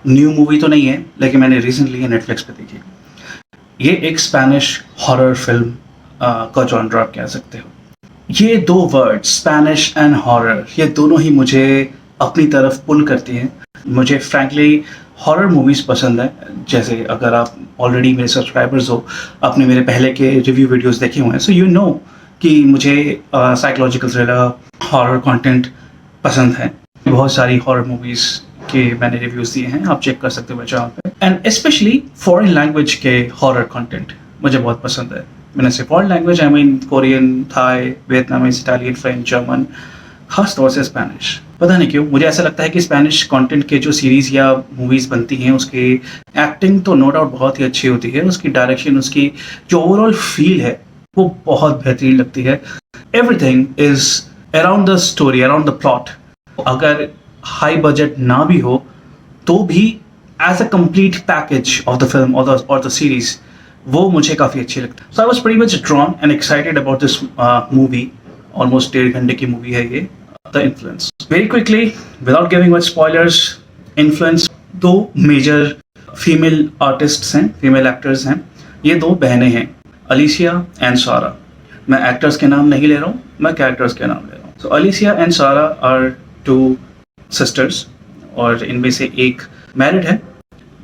New movie तो नहीं है, लेकिन मैंने रिसेंटली नेटफ्लिक्स पे देखी। ये एक स्पेनिश हॉरर फिल्म का जॉनर आप कह सकते हो। ये दो वर्ड स्पेनिश एंड हॉरर, ये दोनों ही मुझे अपनी तरफ पुल करती हैं। मुझे फ्रैंकली हॉरर मूवीज़ पसंद है। जैसे अगर आप ऑलरेडी मेरे सब्सक्राइबर्स हो, आपने मेरे पहले के रिव्यू वीडियोस देखे हुए हैं, सो यू नो कि मुझे साइकोलॉजिकल थ्रिलर, हॉरर कंटेंट पसंद है। बहुत सारी हॉरर मूवीज़ के मैंने रिव्यूज़ दिए हैं, आप चेक कर सकते हो मेरे चैनल पे। एंड स्पेशली फॉरेन लैंग्वेज के हॉरर कंटेंट मुझे बहुत पसंद है। मैंने से foreign language I mean Korean, Thai, Vietnamese, Italian, French, German, खास तौर से स्पेनिश। पता नहीं क्यों मुझे ऐसा लगता है कि स्पेनिश कंटेंट के जो सीरीज़ या मूवीज़ बनती हैं, उसकी एक्टिंग तो नो डाउट बहुत ही अच्छी होती है, उसकी डायरेक्शन, उसकी जो ओवरऑल फील है वो बहुत बेहतरीन लगती है। Everything is around the story, around the plot. अगर हाई बजट ना भी हो तो भी as a complete package of the film और द सीरीज वो मुझे काफ़ी अच्छी लगती है। So I was pretty much drawn and excited about this movie. Almost 1.5 घंटे की मूवी है ये, the influence. Very quickly without giving much spoilers, influence दो मेजर फीमेल आर्टिस्ट्स हैं, फीमेल एक्टर्स हैं। ये दो बहनें हैं, अलिसिया एंड सारा। मैं एक्टर्स के नाम नहीं ले रहा हूँ, मैं कैरेक्टर्स के नाम ले रहा हूँ। सो अलिसिया एंड सारा आर 2 सिस्टर्स और इनमें से एक मैरिड है।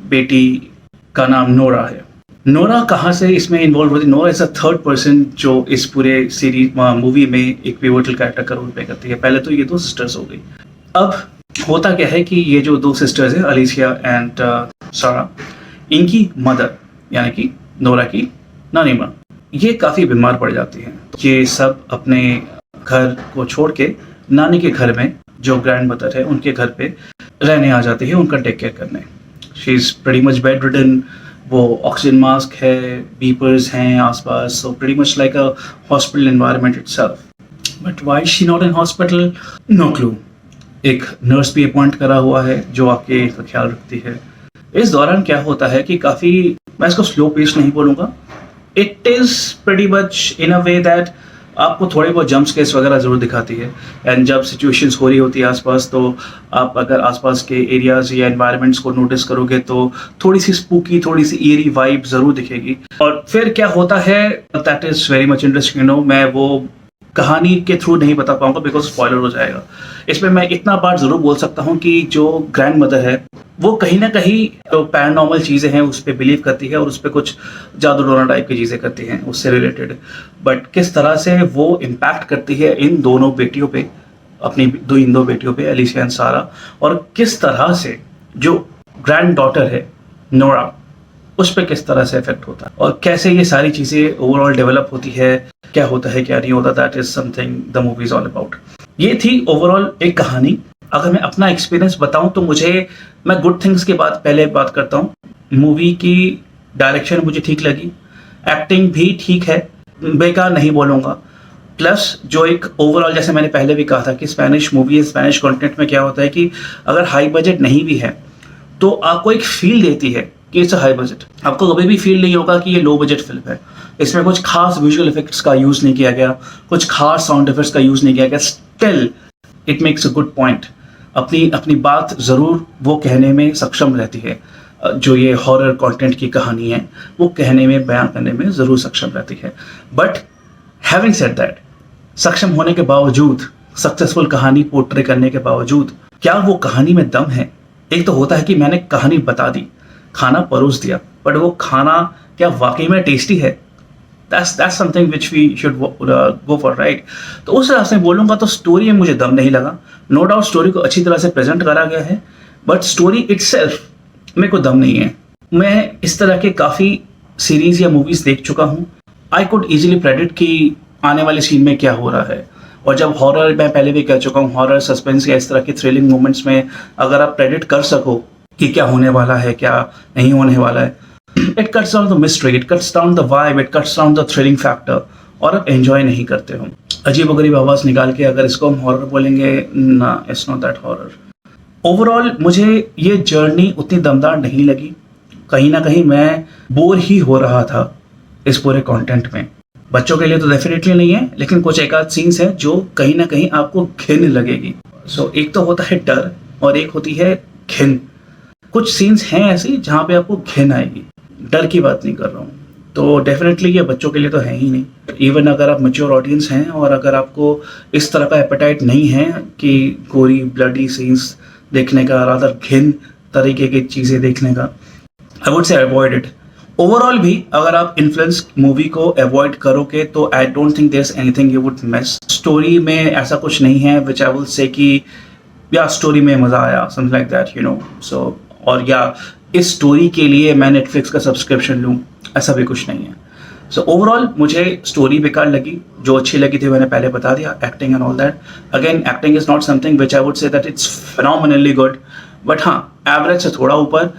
बेटी का नाम नोरा है। नोरा कहाँ से इसमें इन्वॉल्व होती है? Nora is a third person जो इस पूरे सीरीज मूवी में एक पिवोटल कैरेक्टर का रोल प्ले करती है। पहले तो ये 2 सिस्टर्स हो गई। अब होता क्या है कि ये जो 2 सिस्टर्स हैं, अलिसिया एंड सारा, इनकी मदर यानी कि नोरा की नानी माँ, ये काफ़ी बीमार पड़ जाती हैं। ये सब अपने घर को छोड़ के नानी के घर में, जो ग्रैंड मदर है उनके घर पे रहने आ जाती है, उनका टेक केयर करने। She is pretty much bedridden. वो ऑक्सीजन मास्क है, बीपर्स हैं आसपास, so pretty much like a hospital environment itself. But why she not in hospital? No clue. एक नर्स भी अपॉइंट करा हुआ है जो आपके ख्याल रखती है। इस दौरान क्या होता है कि काफ़ी, मैं इसको स्लो पेस नहीं बोलूँगा, it is pretty much in a way that आपको थोड़े बहुत जंप स्केर्स वगैरह ज़रूर दिखाती है। एंड जब सिचुएशंस हो रही होती है आसपास, तो आप अगर आसपास के एरियाज़ या एनवायरनमेंट्स को नोटिस करोगे तो थोड़ी सी स्पूकी, थोड़ी सी ईयरी वाइब ज़रूर दिखेगी। और फिर क्या होता है, that is very much interesting. No, मैं वो कहानी के थ्रू नहीं बता पाऊंगा बिकॉज स्पॉइलर हो जाएगा। इसमें मैं इतना बात ज़रूर बोल सकता हूँ कि जो ग्रैंड मदर है वो कहीं ना कहीं जो पैरानॉर्मल चीज़ें हैं उस पर बिलीव करती है और उस पर कुछ जादू टोना टाइप की चीज़ें करती हैं उससे रिलेटेड। बट किस तरह से वो इम्पैक्ट करती है इन दोनों बेटियों पे, अपनी इन दो बेटियों पे, अलिसिया एंड सारा, और किस तरह से जो ग्रैंड डॉटर है नोरा, उस पर किस तरह से इफेक्ट होता है और कैसे ये सारी चीज़ें ओवरऑल डेवलप होती है, क्या होता है क्या नहीं होता, that is something the movie is all about. ये थी ओवरऑल एक कहानी। अगर मैं अपना एक्सपीरियंस बताऊं तो मैं गुड थिंग्स के बाद पहले बात करता हूं। मूवी की डायरेक्शन मुझे ठीक लगी, एक्टिंग भी ठीक है, बेकार नहीं बोलूँगा। प्लस जो एक ओवरऑल, जैसे मैंने पहले भी कहा था कि स्पेनिश मूवी, स्पेनिश कंटेंट में क्या होता है कि अगर हाई बजट नहीं भी है तो आपको एक फील देती है कि इट्स हाई बजट। आपको कभी भी फील नहीं होगा कि ये लो बजट फिल्म है। इसमें कुछ खास विजुअल इफेक्ट्स का यूज़ नहीं किया गया, कुछ खास साउंड इफेक्ट्स का यूज़ नहीं किया गया। Still it makes a good point. अपनी बात ज़रूर वो कहने में सक्षम रहती है। जो ये हॉरर कंटेंट की कहानी है वो कहने में, बयां करने में ज़रूर सक्षम रहती है। बट हैविंग सेड दैट, सक्षम होने के बावजूद, सक्सेसफुल कहानी पोर्ट्रे करने के बावजूद, क्या वो कहानी में दम है? एक तो होता है कि मैंने कहानी बता दी, खाना परोस दिया, बट वो खाना क्या वाकई में टेस्टी है? That's something which we should go for, right? तो उस हिसाब से बोलूँगा तो स्टोरी में मुझे दम नहीं लगा। नो डाउट स्टोरी को अच्छी तरह से प्रेजेंट करा गया है, बट स्टोरी इटसेल्फ मेरे को दम नहीं है। मैं इस तरह के काफ़ी सीरीज़ या मूवीज़ देख चुका हूँ। आई कुड ईजिली प्रेडिक्ट कि आने वाले सीन में क्या हो रहा है। और जब हॉरर, मैं पहले भी कह चुका हूँ, हॉरर, सस्पेंस या इस तरह के थ्रिलिंग मोमेंट्स में अगर आप प्रेडिक्ट कर सको कि क्या होने वाला है, क्या नहीं होने वाला है, it cuts down the mystery, it cuts down the vibe, it cuts down the thrilling factor, और आप एंजॉय नहीं करते हो। अजीब गरीब आवाज़ निकाल के अगर इसको हम हॉरर बोलेंगे, ना, it's not that horror. Overall मुझे ये जर्नी उतनी दमदार नहीं लगी। कहीं ना कहीं मैं बोर ही हो रहा था इस पूरे कंटेंट में। बच्चों के लिए तो डेफिनेटली नहीं है, लेकिन कुछ एक आध सीन्स हैं जो कहीं ना कहीं आपको घिन लगेगी। सो एक तो होता है डर और एक होती है घिन। कुछ सीन्स हैं ऐसे जहाँ पे आपको घिन आएगी, डर की बात नहीं कर रहा हूँ। तो डेफिनेटली ये बच्चों के लिए तो है ही नहीं। इवन अगर आप मैच्योर ऑडियंस हैं और अगर आपको इस तरह का एपेटाइट नहीं है कि गोरी ब्लडी सीन्स देखने का, रादर घिन तरीके की चीज़ें देखने का, I would say avoid it. Overall भी अगर आप इन्फ्लुएंस मूवी को अवॉइड करोगे तो I don't think there is anything you would miss. Story में ऐसा कुछ नहीं है विच आई विल से कि या स्टोरी में मज़ा आया, something like that, you know. So और या इस स्टोरी के लिए मैं नेटफ्लिक्स का सब्सक्रिप्शन लूँ, ऐसा भी कुछ नहीं है। सो ओवरऑल मुझे स्टोरी बेकार लगी, जो अच्छी लगी थी मैंने पहले बता दिया, acting and all that. Again acting is not something which I would say that it's phenomenally good, but हाँ एवरेज से थोड़ा ऊपर।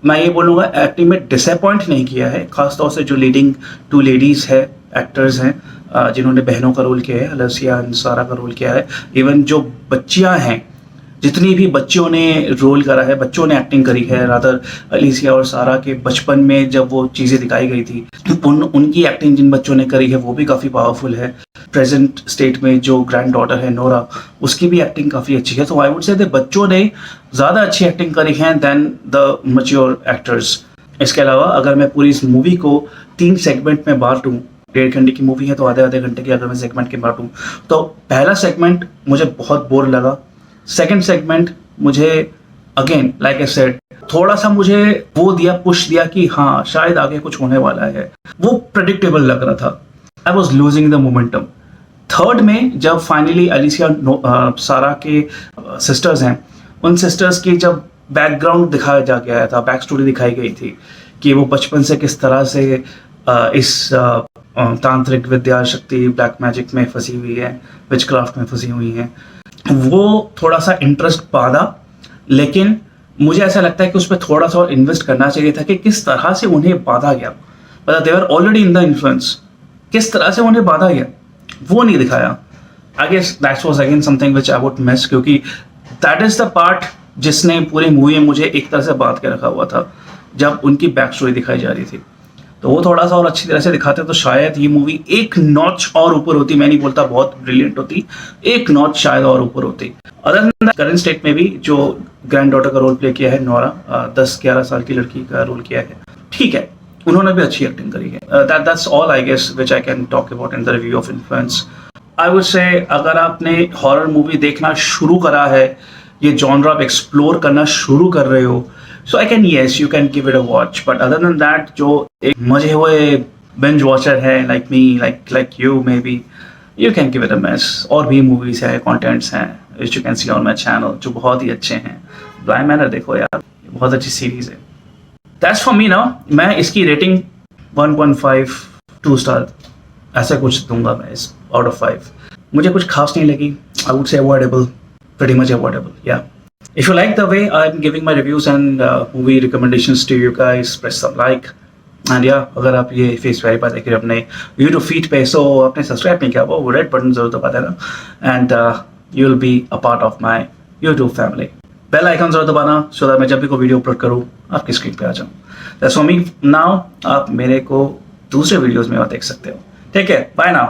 मैं ये बोलूँगा एक्टिंग में डिसअपॉइंट नहीं किया है, खासतौर से जो लीडिंग 2 लेडीज़ है, एक्टर्स हैं जिन्होंने बहनों का रोल किया है, अलसिया एंड सारा का रोल किया है। इवन जो बच्चियाँ हैं, जितनी भी बच्चों ने रोल करा है, बच्चों ने एक्टिंग करी है, रादर अलीसिया और सारा के बचपन में जब वो चीज़ें दिखाई गई थी, उनकी एक्टिंग जिन बच्चों ने करी है वो भी काफ़ी पावरफुल है। प्रेजेंट स्टेट में जो ग्रैंड डॉटर है नोरा, उसकी भी एक्टिंग काफ़ी अच्छी है। तो आई वुड से बच्चों ने ज़्यादा अच्छी एक्टिंग करी है देन द मैच्योर एक्टर्स। इसके अलावा अगर मैं पूरी इस मूवी को 3 सेगमेंट में बांटूँ, 1.5 घंटे की मूवी है तो आधे घंटे की अगर मैं सेगमेंट के बांटूँ, तो पहला सेगमेंट मुझे बहुत बोर लगा। सेकेंड सेगमेंट मुझे अगेन लाइक आई सेड थोड़ा सा मुझे वो दिया, पुश दिया कि हाँ शायद आगे कुछ होने वाला है, वो प्रेडिक्टेबल लग रहा था। I was losing the momentum. Third में जब फाइनली अलीसिया सारा के सिस्टर्स हैं, उन सिस्टर्स की जब बैकग्राउंड दिखाया जा गया था, बैक स्टोरी दिखाई गई थी कि वो बचपन से किस तरह से इस तांत्रिक विद्या शक्ति ब्लैक मैजिक में फंसी हुई है, विचक्राफ्ट में फंसी हुई है, वो थोड़ा सा इंटरेस्ट पादा। लेकिन मुझे ऐसा लगता है कि उस पर थोड़ा सा और इन्वेस्ट करना चाहिए था कि किस तरह से उन्हें बांधा गया, मतलब they are already in the Influence, किस तरह से उन्हें बांधा गया वो नहीं दिखाया। I guess that was again something which I would miss, क्योंकि दैट इज द पार्ट जिसने पूरी मूवी में मुझे एक तरह से बांध के रखा हुआ था जब उनकी बैक स्टोरी दिखाई जा रही थी। तो वो थोड़ा सा और अच्छी तरह से दिखाते तो शायद ये मूवी एक नॉच और ऊपर होती। मैं नहीं बोलता बहुत ब्रिलियंट होती, एक नॉच शायद और ऊपर होती। अदर देन करंट स्टेट में भी जो ग्रैंड डॉटर का रोल प्ले किया है नोरा, 10-11 साल की लड़की का रोल किया है, ठीक है, उन्होंने भी अच्छी एक्टिंग करी है। That's all I guess which I can talk about in the review of Influence. I would say अगर आपने हॉरर मूवी देखना शुरू करा है, ये जॉनरा आप एक्सप्लोर करना शुरू कर रहे हो, so I can, yes, you can give it a watch, but other than that जो एक मजे हुए binge watcher है like me, like you maybe, you can give it a miss। और भी movies है, contents हैं which you can see on my channel जो बहुत ही अच्छे हैं। Bly Manor देखो यार, बहुत अच्छी सीरीज है। That's for me now। मैं इसकी रेटिंग 1.5 2 स्टार ऐसा कुछ दूंगा मैं इस out of 5। मुझे कुछ खास नहीं लगी, I would say avoidable, pretty much avoidable, yeah। If you like the way I'm giving my reviews and movie recommendations to you guys, press some like, and yeah, अगर आप ये फेस वेरीफाई देख रहे अपने YouTube feed पे, so आपने subscribe नहीं किया वो रेड बटन जरूर दबा देना, and you will be a part of my YouTube family। Bell icon जरूर दबाना so that मैं जब भी कोई वीडियो अपलोड करूँ आपकी स्क्रीन पे आ जाऊँ। That's for me now। आप मेरे को दूसरे वीडियोस में और देख सकते हो। ठीक है, बाय नाउ।